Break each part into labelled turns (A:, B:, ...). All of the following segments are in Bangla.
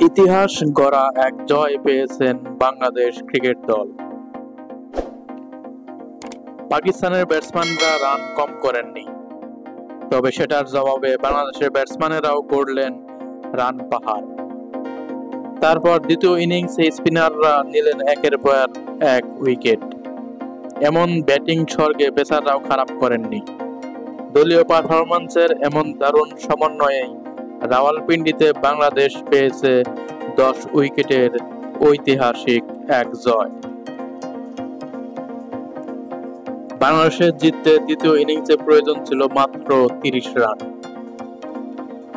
A: ইতিহাস গড়া এক জয় পেয়েছেন বাংলাদেশ ক্রিকেট দল। পাকিস্তানের ব্যাটসম্যানরা রান কম করেননি, তবে সেটার জবাবে বাংলাদেশের ব্যাটসম্যানেরাও করলেন রান পাহাড়। তারপর দ্বিতীয় ইনিংসে স্পিনাররা নিলেন একের পর এক উইকেট। এমন ব্যাটিং স্বর্গে পেসাররাও খারাপ করেননি। দলীয় পারফরম্যান্সের এমন দারুণ সমন্বয়েই রাওয়ালপিন্ডিতে বাংলাদেশ পেয়েছে 10 উইকেটের ঐতিহাসিক এক জয়। বাংলাদেশের জিততে দ্বিতীয় ইনিংসে প্রয়োজন ছিল মাত্র 30 রান।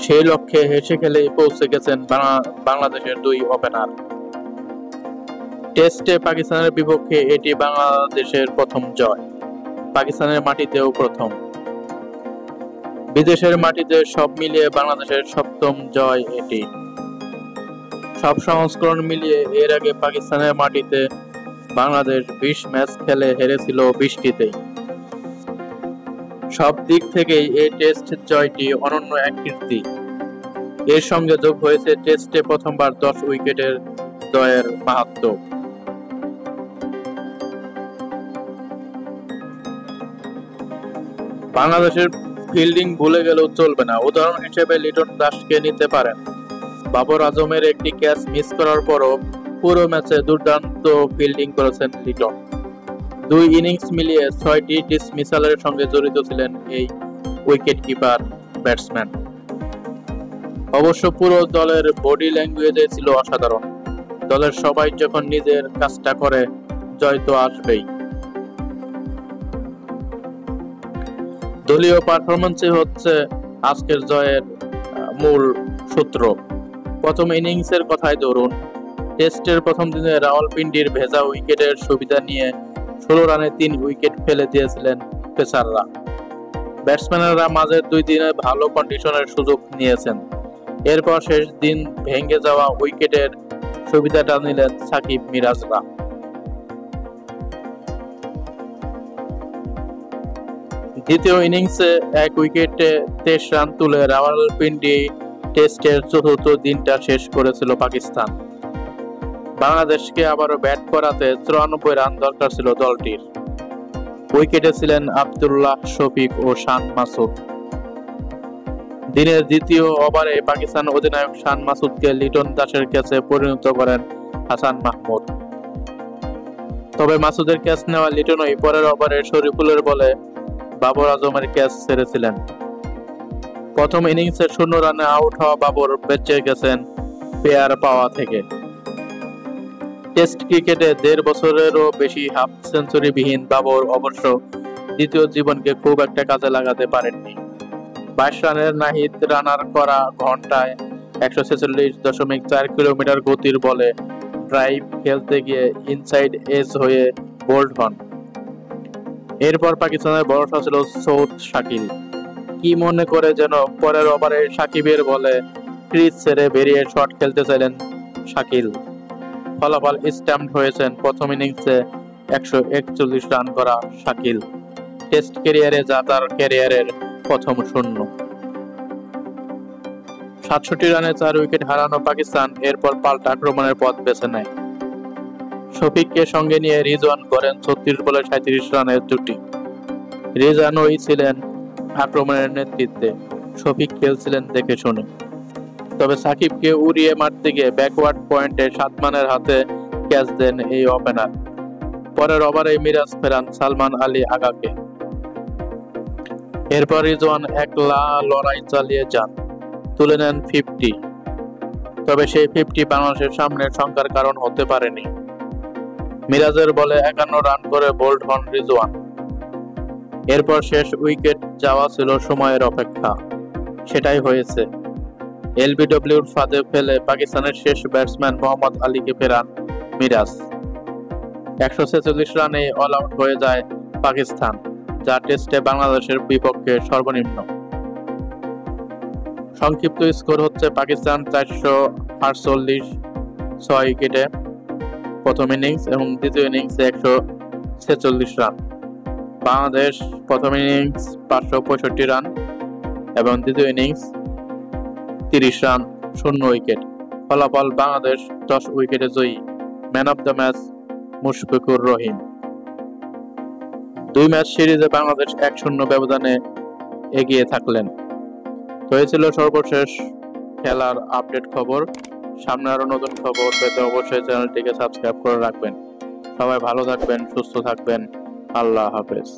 A: সেই লক্ষ্যে হেসে খেলেই পৌঁছে গেছেন বাংলাদেশের দুই ওপেনার। টেস্টে পাকিস্তানের বিপক্ষে এটি বাংলাদেশের প্রথম জয়, পাকিস্তানের মাটিতেও প্রথম। বিদেশের মাটিতে সব মিলিয়ে বাংলাদেশের সপ্তম জয় এটি। সব সংস্করণ মিলিয়ে এর আগে পাকিস্তানের মাটিতে বাংলাদেশ 20 ম্যাচ খেলে হেরেছিল 20টিতেই। সব দিক থেকেই এই টেস্ট জয়টি অনন্য এক কীর্তি। এর সঙ্গে যোগ হয়েছে টেস্টে প্রথমবার 10 উইকেটের জয়ের মাহাত্ম্য। বাংলাদেশের ফিল্ডিং ভুলে গেলেও চলবে না। উদাহরণ হিসেবে লিটন দাসকে নিতে পারেন। বাবর আজমের একটি ক্যাচ মিস করার পরও পুরো ম্যাচে দুর্দান্ত ফিল্ডিং করেছেন লিটন। 2 ইনিংস মিলিয়ে 6টি ডিসমিসালের সঙ্গে জড়িত ছিলেন এই উইকেট কিপার ব্যাটসম্যান। অবশ্য পুরো দলের বডি ল্যাঙ্গুয়েজে ছিল অসাধারণ। দলের সবাই যখন নিজের কাজটা করে, জয় তো আসবেই। দলীয় পারফরম্যান্সই হচ্ছে আজকের জয়ের মূল সূত্র। প্রথম ইনিংসের কথাই ধরুন। টেস্টের প্রথম দিনে রাওয়ালপিন্ডির ভেজা উইকেটের সুবিধা নিয়ে 16 রানে 3 উইকেট ফেলে দিয়েছিলেন পেসাররা। ব্যাটসম্যানেরা মাঝের 2 দিনে ভালো কন্ডিশনের সুযোগ নিয়েছেন। এরপর শেষ দিন ভেঙে যাওয়া উইকেটের সুবিধাটা নিলেন সাকিব-মিরাজরা। দ্বিতীয় ইনিংসে 1 উইকেটে 23 রান তুলে রাওয়ালপিন্ডি টেস্টের চতুর্থ দিনটা শেষ করেছিল পাকিস্তান। বাংলাদেশকে আবারও ব্যাট করাতে 94 রান দরকার ছিল দলটির। উইকেটে ছিলেন আব্দুল্লাহ শফিক ও শান মাসুদ। দিনের দ্বিতীয় ওভারে পাকিস্তান অধিনায়ক শান মাসুদকে লিটন দাসের ক্যাচে পরিণত করেন হাসান মাহমুদ। তবে মাসুদের ক্যাচ নেওয়া লিটনই পরের ওভারে শরীফুলের বলে বাবর আজমের ক্যাচ ছেড়েছিলেন। প্রথম ইনিংসে 0 রানে আউট হওয়া বাবর বেঁচে গেছেন পেয়ার পাওয়া থেকে। টেস্ট ক্রিকেটে 1.5 বছরেরও বেশি হাফ সেঞ্চুরি বিহীন বাবর অবশ্য দ্বিতীয় জীবনকে খুব একটা কাজে লাগাতে পারেননি। 22 রানের নাহিদ রানার করা ঘন্টায় 146.4 কিলোমিটার গতির বলে ড্রাইভ খেলতে গিয়ে ইনসাইড এজ হয়ে বোল্ড হন। এরপর পাকিস্তানের ভরসা ছিল সৌদ শাকিল। কি মনে করে যেন পরের ওভারে সাকিবের বলে ক্রিজ ছেড়ে বেরিয়ে শট খেলতে চাইলেন শাকিল। ফলাফল স্ট্যাম্পড হয়েছেন প্রথম ইনিংসে 141 রান করা শাকিল। টেস্ট ক্যারিয়ারে যা তার ক্যারিয়ারের প্রথম শূন্য। 67 রানে 4 উইকেট হারানো পাকিস্তান এরপর পাল্টা আক্রমণের পথ বেছে নেয়। শফিককে সঙ্গে নিয়ে রিজওয়ান করেন 36 বলে 37 রানের জুটি। রিজওয়ানই ছিলেন আক্রমণের নেতৃত্বে, শফিক খেলছিলেন দেখে শুনে। তবে সাকিবকে উড়িয়ে মারতে গিয়ে ব্যাকওয়ার্ড পয়েন্টে সাদমানের হাতে ক্যাচ দেন এই ওপেনার। পরের ওভারে মিরাজ ফেরান সালমান আলী আগাকে। এরপর রিজওয়ান একলা লড়াই চালিয়ে যান, তুলে নেন 50। তবে সেই 50 বাংলাদেশের সামনে শঙ্কার কারণ হতে পারেনি। মিরাজের বলে 51 রান করে বোল্ড হন রিজওয়ান। এরপর শেষ উইকেট যাওয়া ছিল সময়ের অপেক্ষা, সেটাই হয়েছে। এলবিডব্লিউর ফাঁদে ফেলে পাকিস্তানের শেষ ব্যাটসম্যান মোহাম্মদ আলীকে ফেরান মিরাজ। 146 রানে অল আউট হয়ে যায় পাকিস্তান, যা টেস্টে বাংলাদেশের বিপক্ষে সর্বনিম্ন। সংক্ষিপ্ত স্কোর হচ্ছে পাকিস্তান 448 6 উইকেটে প্রথম ইনিংস এবং দ্বিতীয় ইনিংসে 146 রান। বাংলাদেশ প্রথম ইনিংস 565 রান এবং দ্বিতীয় ইনিংস 30 রান 0 উইকেট। ফলাফল বাংলাদেশ 10 উইকেটে জয়ী। Man of the match Mushfiqur Rahim. 2 match সিরিজে বাংলাদেশ 1-0 ব্যবধানে এগিয়ে থাকলেন। তো এই ছিল সর্বশেষ খেলার আপডেট খবর। সামনে আরো নতুন খবর পেতে অবশ্যই চ্যানেলটিকে সাবস্ক্রাইব করে রাখবেন। সবাই ভালো থাকবেন, সুস্থ থাকবেন। আল্লাহ হাফেজ।